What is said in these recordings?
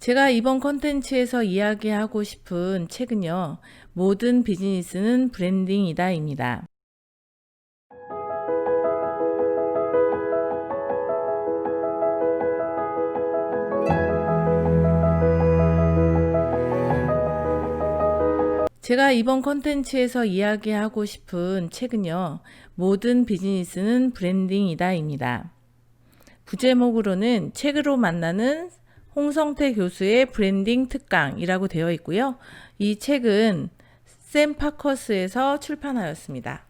제가 이번 컨텐츠에서 이야기하고 싶은 책은요, 모든 비즈니스는 브랜딩이다입니다. 제가 이번 컨텐츠에서 이야기하고 싶은 책은요, 모든 비즈니스는 브랜딩이다입니다. 부제목으로는 책으로 만나는 홍성태 교수의 브랜딩 특강이라고 되어 있고요. 이 책은 샘 파커스에서 출판하였습니다.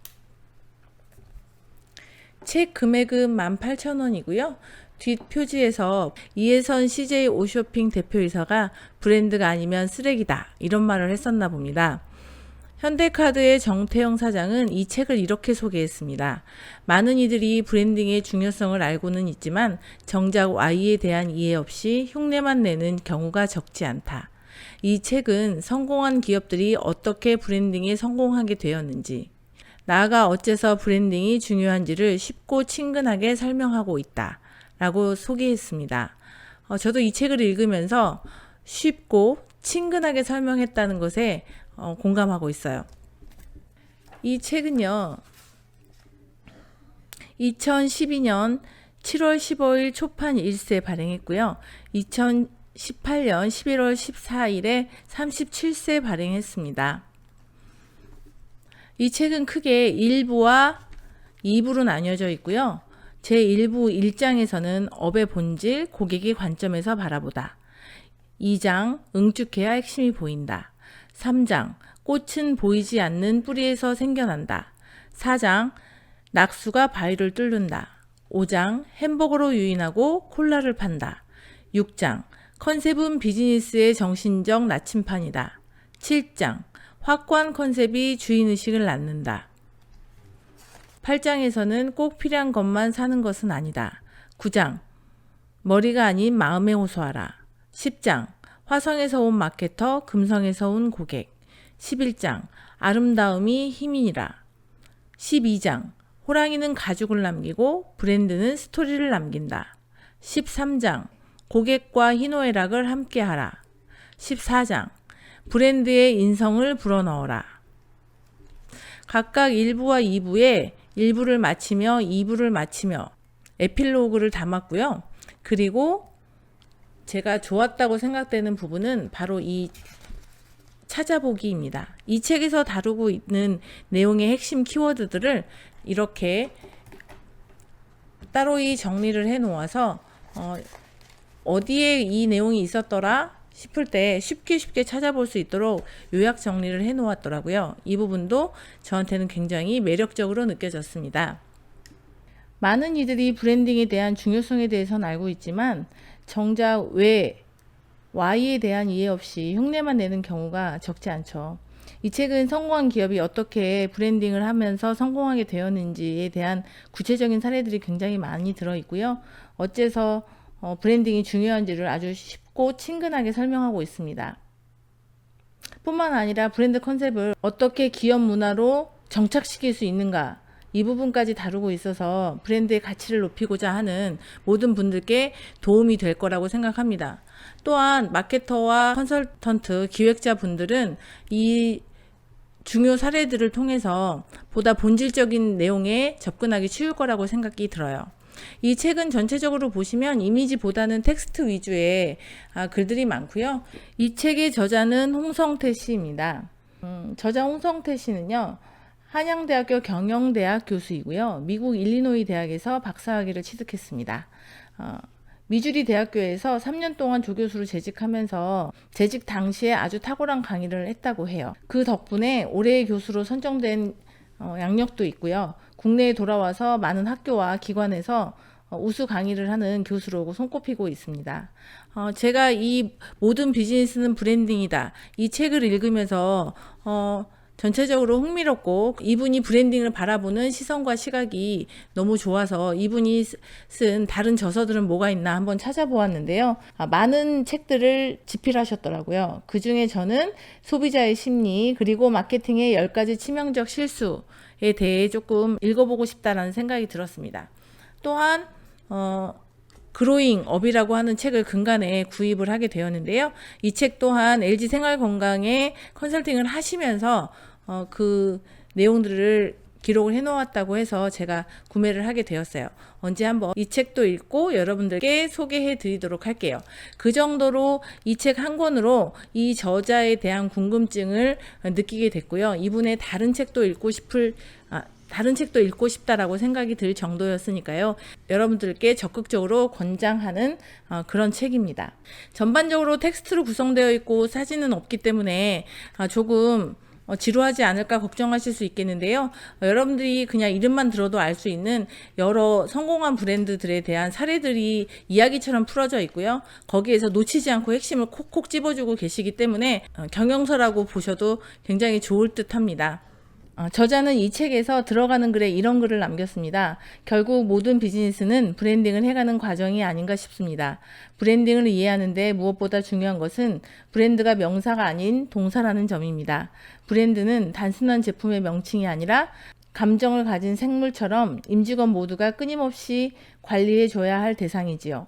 책 금액은 18,000원이고요. 뒷표지에서 이혜선 CJ 오쇼핑 대표이사가 브랜드가 아니면 쓰레기다 이런 말을 했었나 봅니다. 현대카드의 정태영 사장은 이 책을 이렇게 소개했습니다. 많은 이들이 브랜딩의 중요성을 알고는 있지만 정작 Y에 대한 이해 없이 흉내만 내는 경우가 적지 않다. 이 책은 성공한 기업들이 어떻게 브랜딩에 성공하게 되었는지, 나아가 어째서 브랜딩이 중요한지를 쉽고 친근하게 설명하고 있다 라고 소개했습니다. 저도 이 책을 읽으면서 쉽고 친근하게 설명했다는 것에 공감하고 있어요. 이 책은요, 2012년 7월 15일 초판 1세 발행했고요. 2018년 11월 14일에 37세 발행했습니다. 이 책은 크게 1부와 2부로 나뉘어져 있고요. 제1부 1장에서는 업의 본질, 고객의 관점에서 바라보다. 2장, 응축해야 핵심이 보인다. 3장, 꽃은 보이지 않는 뿌리에서 생겨난다. 4장, 낙수가 바위를 뚫는다. 5장, 햄버거로 유인하고 콜라를 판다. 6장, 컨셉은 비즈니스의 정신적 나침판이다. 7장, 확고한 컨셉이 주인의식을 낳는다. 8장에서는 꼭 필요한 것만 사는 것은 아니다. 9장, 머리가 아닌 마음에 호소하라. 10장, 화성에서 온 마케터, 금성에서 온 고객. 11장, 아름다움이 힘이니라. 12장, 호랑이는 가죽을 남기고 브랜드는 스토리를 남긴다. 13장, 고객과 희노애락을 함께하라. 14장, 브랜드의 인성을 불어넣어라. 각각 1부와 2부에 1부를 마치며 2부를 마치며 에필로그를 담았고요. 그리고 제가 좋았다고 생각되는 부분은 바로 이 찾아보기입니다. 이 책에서 다루고 있는 내용의 핵심 키워드들을 이렇게 따로이 정리를 해 놓아서 어디에 이 내용이 있었더라 싶을 때 쉽게 찾아볼 수 있도록 요약 정리를 해 놓았더라고요. 이 부분도 저한테는 굉장히 매력적으로 느껴졌습니다. 많은 이들이 브랜딩에 대한 중요성에 대해서는 알고 있지만 정작 왜 Y에 대한 이해 없이 흉내만 내는 경우가 적지 않죠. 이 책은 성공한 기업이 어떻게 브랜딩을 하면서 성공하게 되었는지에 대한 구체적인 사례들이 굉장히 많이 들어있고요. 어째서 브랜딩이 중요한지를 아주 쉽고 친근하게 설명하고 있습니다. 뿐만 아니라 브랜드 컨셉을 어떻게 기업 문화로 정착시킬 수 있는가, 이 부분까지 다루고 있어서 브랜드의 가치를 높이고자 하는 모든 분들께 도움이 될 거라고 생각합니다. 또한 마케터와 컨설턴트, 기획자 분들은 이 중요 사례들을 통해서 보다 본질적인 내용에 접근하기 쉬울 거라고 생각이 들어요. 이 책은 전체적으로 보시면 이미지보다는 텍스트 위주의 글들이 많고요. 이 책의 저자는 홍성태 씨입니다. 저자 홍성태 씨는요, 한양대학교 경영대학 교수이고요. 미국 일리노이 대학에서 박사학위를 취득했습니다. 미주리 대학교에서 3년 동안 조교수로 재직하면서 재직 당시에 아주 탁월한 강의를 했다고 해요. 그 덕분에 올해의 교수로 선정된 양력도 있고요. 국내에 돌아와서 많은 학교와 기관에서 우수 강의를 하는 교수로 손꼽히고 있습니다. 제가 이 모든 비즈니스는 브랜딩이다, 이 책을 읽으면서 전체적으로 흥미롭고 이분이 브랜딩을 바라보는 시선과 시각이 너무 좋아서 이분이 쓴 다른 저서들은 뭐가 있나 한번 찾아보았는데요. 많은 책들을 집필하셨더라고요. 그 중에 저는 소비자의 심리, 그리고 마케팅의 10가지 치명적 실수에 대해 조금 읽어보고 싶다라는 생각이 들었습니다. 또한 그로잉 업이라고 하는 책을 근간에 구입을 하게 되었는데요. 이 책 또한 LG 생활건강에 컨설팅을 하시면서 그 내용들을 기록을 해놓았다고 해서 제가 구매를 하게 되었어요. 언제 한번 이 책도 읽고 여러분들께 소개해 드리도록 할게요. 그 정도로 이 책 한 권으로 이 저자에 대한 궁금증을 느끼게 됐고요. 이분의 다른 책도 읽고 싶다라고 생각이 들 정도였으니까요. 여러분들께 적극적으로 권장하는 그런 책입니다. 전반적으로 텍스트로 구성되어 있고 사진은 없기 때문에 조금 지루하지 않을까 걱정하실 수 있겠는데요. 여러분들이 그냥 이름만 들어도 알 수 있는 여러 성공한 브랜드들에 대한 사례들이 이야기처럼 풀어져 있고요. 거기에서 놓치지 않고 핵심을 콕콕 집어주고 계시기 때문에 경영서라고 보셔도 굉장히 좋을 듯 합니다. 저자는 이 책에서 들어가는 글에 이런 글을 남겼습니다. 결국 모든 비즈니스는 브랜딩을 해가는 과정이 아닌가 싶습니다. 브랜딩을 이해하는데 무엇보다 중요한 것은 브랜드가 명사가 아닌 동사라는 점입니다. 브랜드는 단순한 제품의 명칭이 아니라 감정을 가진 생물처럼 임직원 모두가 끊임없이 관리해줘야 할 대상이지요.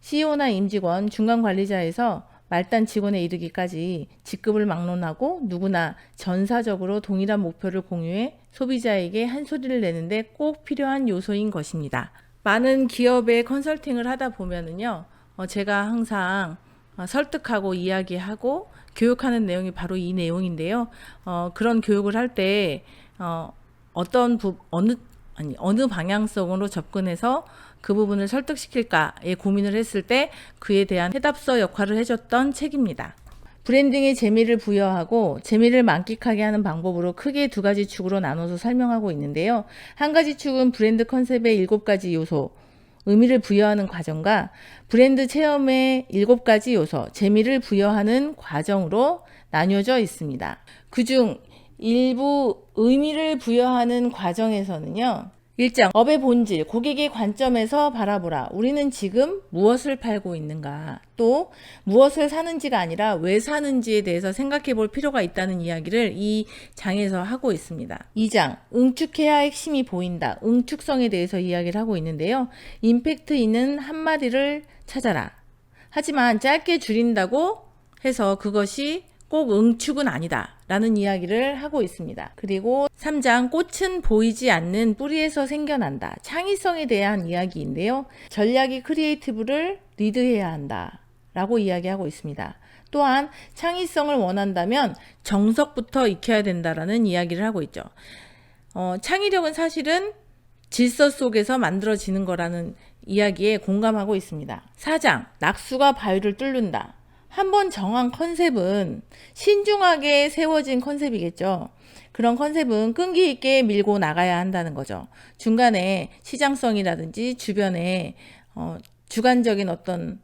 CEO나 임직원, 중간 관리자에서 말단 직원에 이르기까지 직급을 막론하고 누구나 전사적으로 동일한 목표를 공유해 소비자에게 한 소리를 내는데 꼭 필요한 요소인 것입니다. 많은 기업의 컨설팅을 하다 보면은요, 제가 항상 설득하고 이야기하고 교육하는 내용이 바로 이 내용인데요. 그런 교육을 할 때 어느 방향성으로 접근해서 그 부분을 설득시킬까에 고민을 했을 때 그에 대한 해답서 역할을 해줬던 책입니다. 브랜딩에 재미를 부여하고 재미를 만끽하게 하는 방법으로 크게 두 가지 축으로 나눠서 설명하고 있는데요. 한 가지 축은 브랜드 컨셉의 7가지 요소, 의미를 부여하는 과정과 브랜드 체험의 7가지 요소, 재미를 부여하는 과정으로 나뉘어져 있습니다. 그중 일부 의미를 부여하는 과정에서는요. 1장, 업의 본질, 고객의 관점에서 바라보라. 우리는 지금 무엇을 팔고 있는가? 또 무엇을 사는지가 아니라 왜 사는지에 대해서 생각해 볼 필요가 있다는 이야기를 이 장에서 하고 있습니다. 2장, 응축해야 핵심이 보인다. 응축성에 대해서 이야기를 하고 있는데요. 임팩트 있는 한마디를 찾아라. 하지만 짧게 줄인다고 해서 그것이 꼭 응축은 아니다 라는 이야기를 하고 있습니다. 그리고 3장, 꽃은 보이지 않는 뿌리에서 생겨난다. 창의성에 대한 이야기인데요. 전략이 크리에이티브를 리드해야 한다 라고 이야기하고 있습니다. 또한 창의성을 원한다면 정석부터 익혀야 된다라는 이야기를 하고 있죠. 창의력은 사실은 질서 속에서 만들어지는 거라는 이야기에 공감하고 있습니다. 4장, 낙수가 바위를 뚫는다. 한번 정한 컨셉은 신중하게 세워진 컨셉이겠죠. 그런 컨셉은 끈기 있게 밀고 나가야 한다는 거죠. 중간에 시장성이라든지 주변에 주관적인 어떤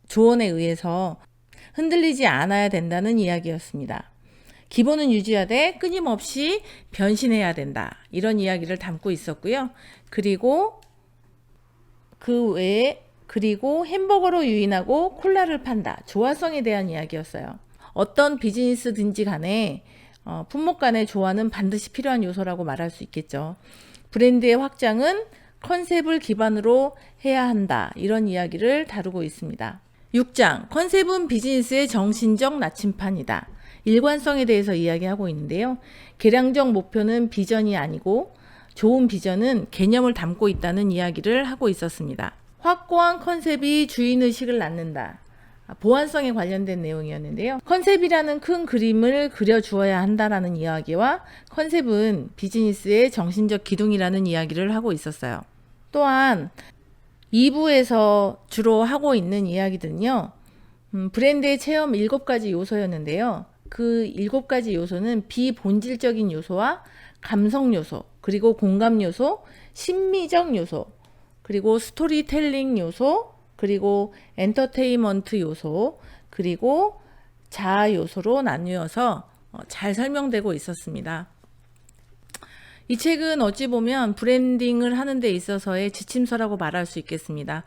조언에 의해서 흔들리지 않아야 된다는 이야기였습니다. 기본은 유지하되 끊임없이 변신해야 된다. 이런 이야기를 담고 있었고요. 그리고 그 외에 햄버거로 유인하고 콜라를 판다. 조화성에 대한 이야기였어요. 어떤 비즈니스든지 간에 품목 간의 조화는 반드시 필요한 요소라고 말할 수 있겠죠. 브랜드의 확장은 컨셉을 기반으로 해야 한다. 이런 이야기를 다루고 있습니다. 6장, 컨셉은 비즈니스의 정신적 나침판이다. 일관성에 대해서 이야기하고 있는데요. 계량적 목표는 비전이 아니고 좋은 비전은 개념을 담고 있다는 이야기를 하고 있었습니다. 확고한 컨셉이 주인의식을 낳는다. 보완성에 관련된 내용이었는데요. 컨셉이라는 큰 그림을 그려주어야 한다라는 이야기와 컨셉은 비즈니스의 정신적 기둥이라는 이야기를 하고 있었어요. 또한 2부에서 주로 하고 있는 이야기들은요. 브랜드의 체험 7가지 요소였는데요. 그 7가지 요소는 비본질적인 요소와 감성 요소, 그리고 공감 요소, 심미적 요소, 그리고 스토리텔링 요소, 그리고 엔터테인먼트 요소, 그리고 자아 요소로 나뉘어서 잘 설명되고 있었습니다. 이 책은 어찌 보면 브랜딩을 하는 데 있어서의 지침서라고 말할 수 있겠습니다.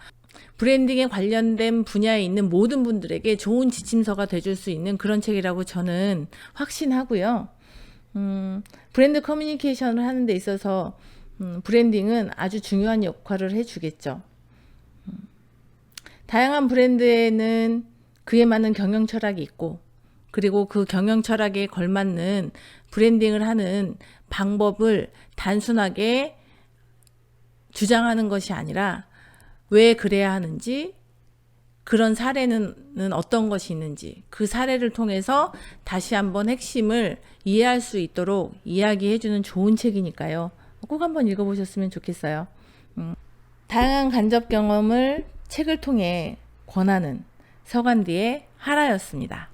브랜딩에 관련된 분야에 있는 모든 분들에게 좋은 지침서가 돼줄 수 있는 그런 책이라고 저는 확신하고요. 브랜드 커뮤니케이션을 하는 데 있어서 브랜딩은 아주 중요한 역할을 해주겠죠. 다양한 브랜드에는 그에 맞는 경영 철학이 있고, 그리고 그 경영 철학에 걸맞는 브랜딩을 하는 방법을 단순하게 주장하는 것이 아니라 왜 그래야 하는지, 그런 사례는 어떤 것이 있는지, 그 사례를 통해서 다시 한번 핵심을 이해할 수 있도록 이야기해주는 좋은 책이니까요. 꼭 한번 읽어보셨으면 좋겠어요. 다양한 간접 경험을 책을 통해 권하는 서간디의 하라였습니다.